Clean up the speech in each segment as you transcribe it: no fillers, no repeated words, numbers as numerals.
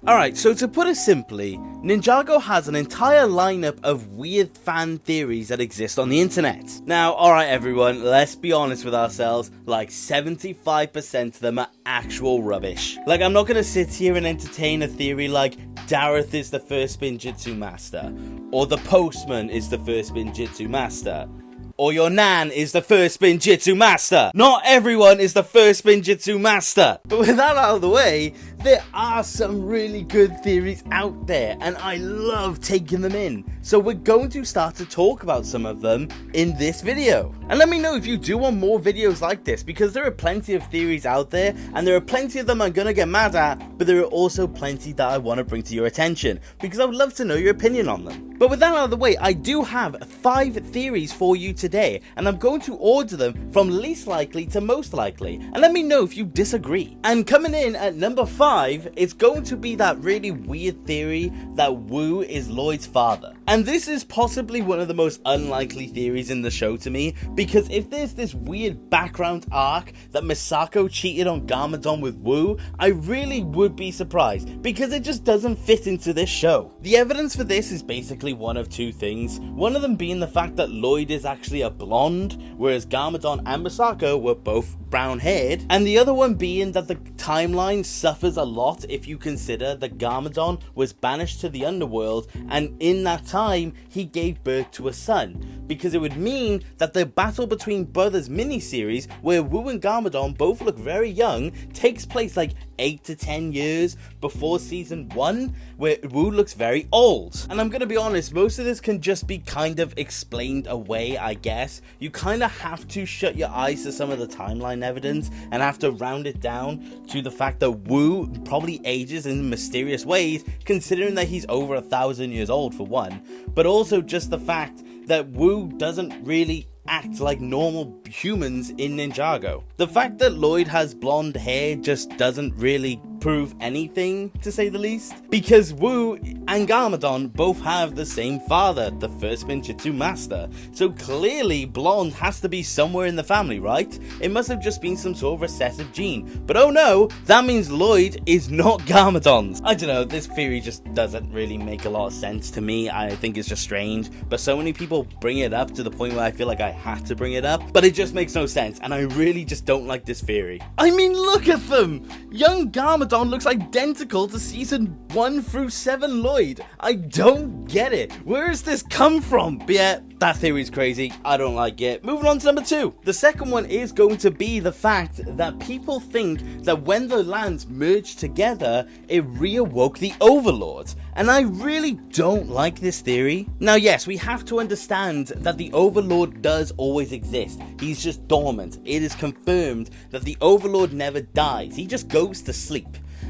Alright, so to put it simply, Ninjago has an entire lineup of weird fan theories that exist on the internet. Now, alright everyone, let's be honest with ourselves, like 75% of them are actual rubbish. Like, I'm not gonna sit here and entertain a theory like Dareth is the first Spinjitzu master, or the Postman is the first Spinjitzu master, or your Nan is the first Spinjitzu master. Not everyone is the first Spinjitzu master. But with that out of the way, there are some really good theories out there, and I love taking them in. So we're going to start to talk about some of them in this video. And let me know if you do want more videos like this, because there are plenty of theories out there, and there are plenty of them I'm gonna get mad at, but there are also plenty that I want to bring to your attention, because I would love to know your opinion on them. But with that out of the way, I do have 5 theories for you today, and I'm going to order them from least likely to most likely, and let me know if you disagree. And coming in at number 5, it's going to be that really weird theory that Wu is Lloyd's father. And this is possibly one of the most unlikely theories in the show to me, because if there's this weird background arc that Misako cheated on Garmadon with Wu, I really would be surprised, because it just doesn't fit into this show. The evidence for this is basically one of 2 things, one of them being the fact that Lloyd is actually a blonde, whereas Garmadon and Misako were both brown haired, and the other one being that the timeline suffers a lot if you consider that Garmadon was banished to the underworld, and in that time he gave birth to a son, because it would mean that the Battle Between Brothers miniseries, where Wu and Garmadon both look very young, takes place like 8 to 10 years before season 1, where Wu looks very old. And I'm gonna be honest, most of this can just be kind of explained away, I guess. You kind of have to shut your eyes to some of the timeline evidence and have to round it down to the fact that Wu probably ages in mysterious ways, considering that he's over 1,000 years old for one, but also just the fact that Wu doesn't really act like normal humans in Ninjago. The fact that Lloyd has blonde hair just doesn't really prove anything, to say the least, because Wu and Garmadon both have the same father, the first Spinjitzu master, so clearly blonde has to be somewhere in the family, right? It must have just been some sort of recessive gene, but oh no, that means Lloyd is not Garmadon's. I don't know, this theory just doesn't really make a lot of sense to me. I think it's just strange, but so many people bring it up to the point where I feel like I have to bring it up, but it just makes no sense, and I really just don't like this theory. I mean, look at them! Young Garmadon looks identical to season 1 through 7 Lloyd. I don't get it. Where has this come from? But yeah, that theory's crazy. I don't like it. Moving on to number 2. The second one is going to be the fact that people think that when the lands merged together, it reawoke the Overlord. And I really don't like this theory. Now yes, we have to understand that the Overlord does always exist. He's just dormant. It is confirmed that the Overlord never dies. He just goes to sleep.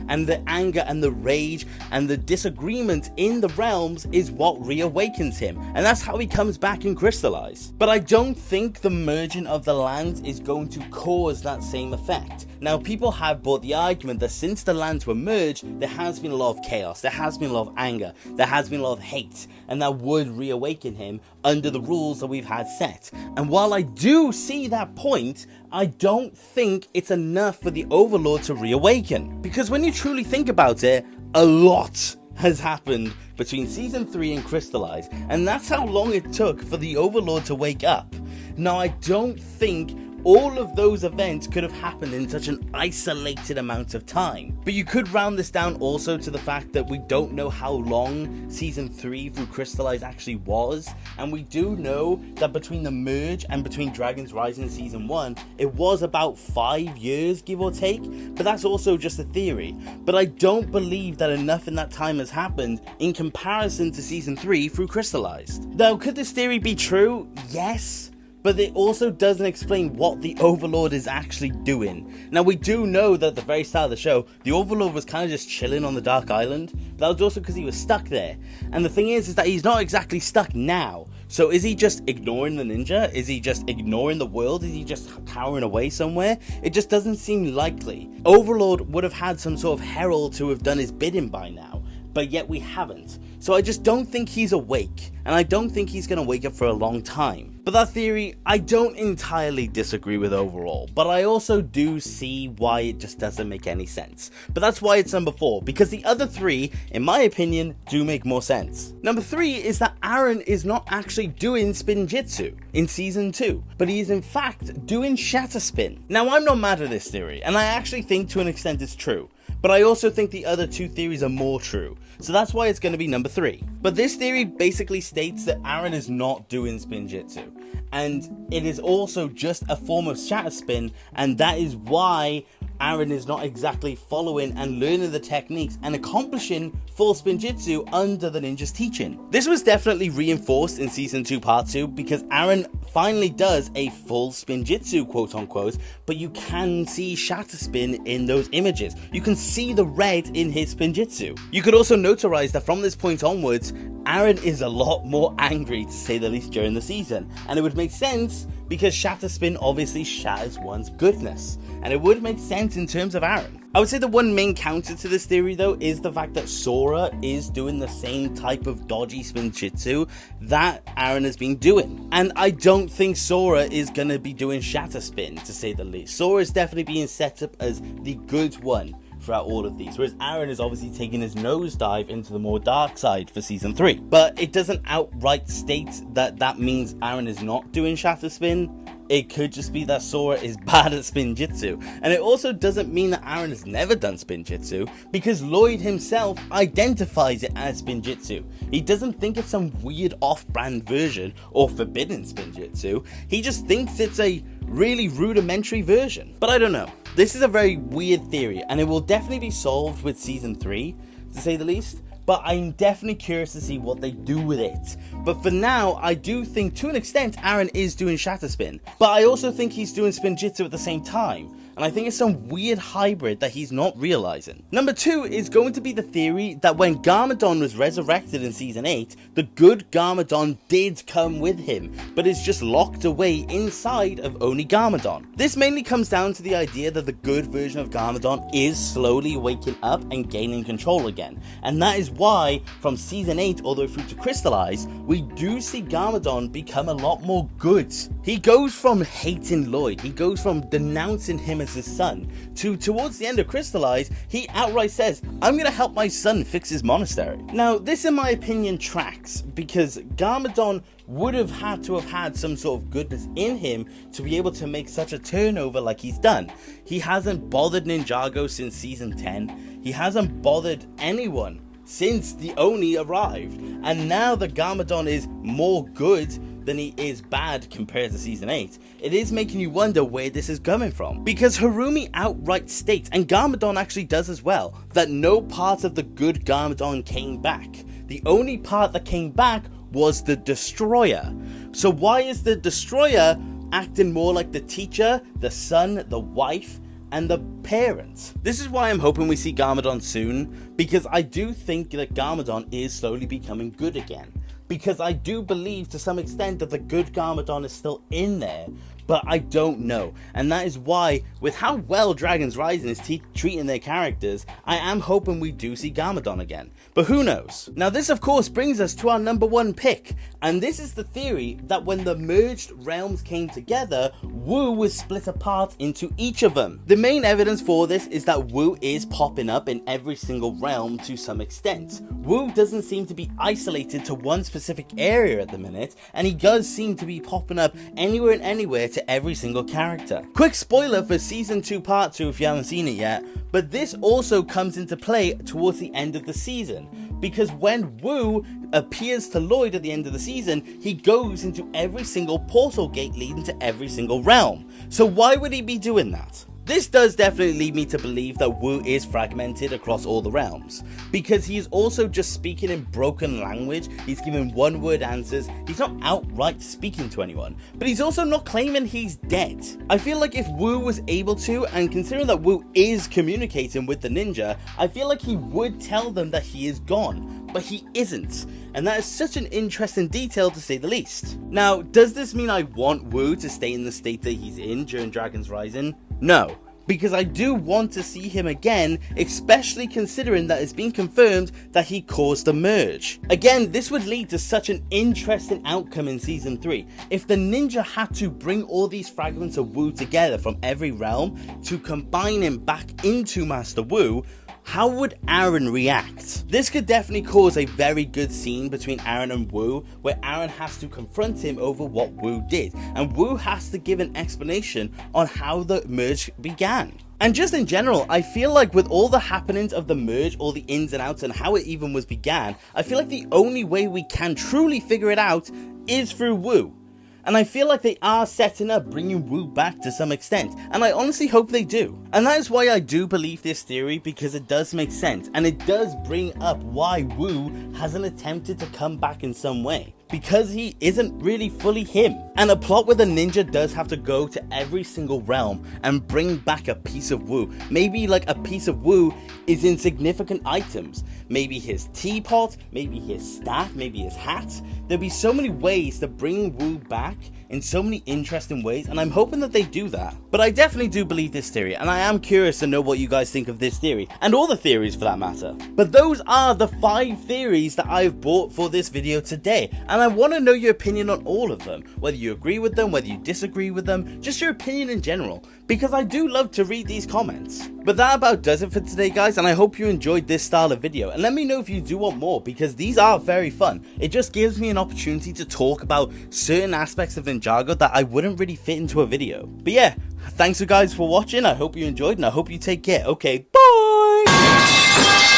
And the anger and the rage and the disagreement in the realms is what reawakens him, and that's how he comes back and crystallizes. But I don't think the merging of the lands is going to cause that same effect. Now, people have brought the argument that since the lands were merged, there has been a lot of chaos, there has been a lot of anger, there has been a lot of hate, and that would reawaken him under the rules that we've had set. And while I do see that point, I don't think it's enough for the Overlord to reawaken. Because when you truly think about it, a lot has happened between season 3 and Crystallize, and that's how long it took for the Overlord to wake up. Now, I don't think all of those events could have happened in such an isolated amount of time. But you could round this down also to the fact that we don't know how long season 3 through Crystallize actually was, and we do know that between the merge and between Dragon's Rising season 1, it was about 5 years, give or take, but that's also just a theory. But I don't believe that enough in that time has happened in comparison to season 3 through Crystallized. Now, could this theory be true? Yes. But it also doesn't explain what the Overlord is actually doing. Now, we do know that at the very start of the show, the Overlord was kind of just chilling on the Dark Island, but that was also because he was stuck there. And the thing is that he's not exactly stuck now. So is he just ignoring the ninja? Is he just ignoring the world? Is he just cowering away somewhere? It just doesn't seem likely. Overlord would have had some sort of herald to have done his bidding by now, but yet we haven't. So I just don't think he's awake, and I don't think he's going to wake up for a long time. But that theory, I don't entirely disagree with overall, but I also do see why it just doesn't make any sense. But that's why it's number 4, because the other 3, in my opinion, do make more sense. Number 3 is that Aaron is not actually doing Spinjitzu in Season 2, but he is in fact doing Shatter Spin. Now, I'm not mad at this theory, and I actually think to an extent it's true, but I also think the other 2 theories are more true, so that's why it's going to be number 3. But this theory basically states that Aaron is not doing Spinjitzu, and it is also just a form of Shatter Spin, and that is why Aaron is not exactly following and learning the techniques and accomplishing full Spinjitzu under the ninja's teaching. This was definitely reinforced in Season 2 Part 2 because Aaron finally does a full Spinjitzu, quote unquote, but you can see Shatter Spin in those images. You can see the red in his Spinjitzu. You could also notorize that from this point onwards, Aaron is a lot more angry, to say the least, during the season, and it would make sense because Shatter Spin obviously shatters one's goodness, and it would make sense in terms of Aaron. I would say the one main counter to this theory though is the fact that Sora is doing the same type of dodgy Spinjitzu that Aaron has been doing, and I don't think Sora is gonna be doing Shatter Spin, to say the least. Sora is definitely being set up as the good one throughout all of these, whereas Aaron is obviously taking his nosedive into the more dark side for Season 3. But it doesn't outright state that that means Aaron is not doing Shatter Spin. It could just be that Sora is bad at Spinjitzu, and it also doesn't mean that Aaron has never done Spinjitzu, because Lloyd himself identifies it as Spinjitzu. He doesn't think it's some weird off-brand version or forbidden Spinjitzu, he just thinks it's a really rudimentary version. But I don't know, this is a very weird theory, and it will definitely be solved with Season 3, to say the least. But I'm definitely curious to see what they do with it. But for now, I do think to an extent Aaron is doing Shatter Spin, but I also think he's doing Spinjitzu at the same time, and I think it's some weird hybrid that he's not realizing. Number 2 is going to be the theory that when Garmadon was resurrected in Season 8, the good Garmadon did come with him, but is just locked away inside of only Garmadon. This mainly comes down to the idea that the good version of Garmadon is slowly waking up and gaining control again, and that is why from Season 8 all the way through to Crystallize, we do see Garmadon become a lot more good. He goes from hating Lloyd, he goes from denouncing him as his son, to towards the end of Crystallize, he outright says, I'm gonna help my son fix his monastery. Now, this in my opinion tracks, because Garmadon would have had to have had some sort of goodness in him to be able to make such a turnover like he's done. He hasn't bothered Ninjago since Season 10, he hasn't bothered anyone since the Oni arrived, and now that Garmadon is more good than he is bad compared to Season 8, it is making you wonder where this is coming from. Because Harumi outright states, and Garmadon actually does as well, that no part of the good Garmadon came back. The only part that came back was the Destroyer. So why is the Destroyer acting more like the teacher, the son, the wife, and the parents? This is why I'm hoping we see Garmadon soon, because I do think that Garmadon is slowly becoming good again. Because I do believe to some extent that the good Garmadon is still in there, but I don't know. And that is why, with how well Dragon's Rising is treating their characters, I am hoping we do see Garmadon again. But who knows? Now this of course brings us to our number 1 pick, and this is the theory that when the merged realms came together, Wu was split apart into each of them. The main evidence for this is that Wu is popping up in every single realm to some extent. Wu doesn't seem to be isolated to one specific area at the minute, and he does seem to be popping up anywhere and anywhere to every single character. Quick spoiler for Season 2 Part 2 if you haven't seen it yet, but this also comes into play towards the end of the season, because when Wu appears to Lloyd at the end of the season, he goes into every single portal gate leading to every single realm. So why would he be doing that? This does definitely lead me to believe that Wu is fragmented across all the realms, because he is also just speaking in broken language, he's giving one-word answers, he's not outright speaking to anyone, but he's also not claiming he's dead. I feel like if Wu was able to, and considering that Wu is communicating with the ninja, I feel like he would tell them that he is gone, but he isn't, and that is such an interesting detail to say the least. Now, does this mean I want Wu to stay in the state that he's in during Dragon's Rising? No, because I do want to see him again, especially considering that it's been confirmed that he caused the merge. Again, this would lead to such an interesting outcome in Season 3. If the ninja had to bring all these fragments of Wu together from every realm to combine him back into Master Wu, how would Aaron react? This could definitely cause a very good scene between Aaron and Wu, where Aaron has to confront him over what Wu did, and Wu has to give an explanation on how the merge began. And just in general, I feel like with all the happenings of the merge, all the ins and outs and how it even was began, I feel like the only way we can truly figure it out is through Wu. And I feel like they are setting up bringing Wu back to some extent, and I honestly hope they do. And that is why I do believe this theory, because it does make sense, and it does bring up why Wu hasn't attempted to come back in some way. Because he isn't really fully him. And a plot where the ninja does have to go to every single realm and bring back a piece of Wu. Maybe like a piece of Wu is in significant items. Maybe his teapot, maybe his staff, maybe his hat. There'll be so many ways to bring Wu back in so many interesting ways, and I'm hoping that they do that. But I definitely do believe this theory, and I am curious to know what you guys think of this theory, and all the theories for that matter. But those are the 5 theories that I've brought for this video today, and I want to know your opinion on all of them, whether you agree with them, whether you disagree with them, just your opinion in general, because I do love to read these comments. But that about does it for today, guys, and I hope you enjoyed this style of video, and let me know if you do want more, because these are very fun. It just gives me an opportunity to talk about certain aspects of Ninjago that I wouldn't really fit into a video. But yeah, thanks you guys for watching. I hope you enjoyed, and I hope you take care. Okay, bye!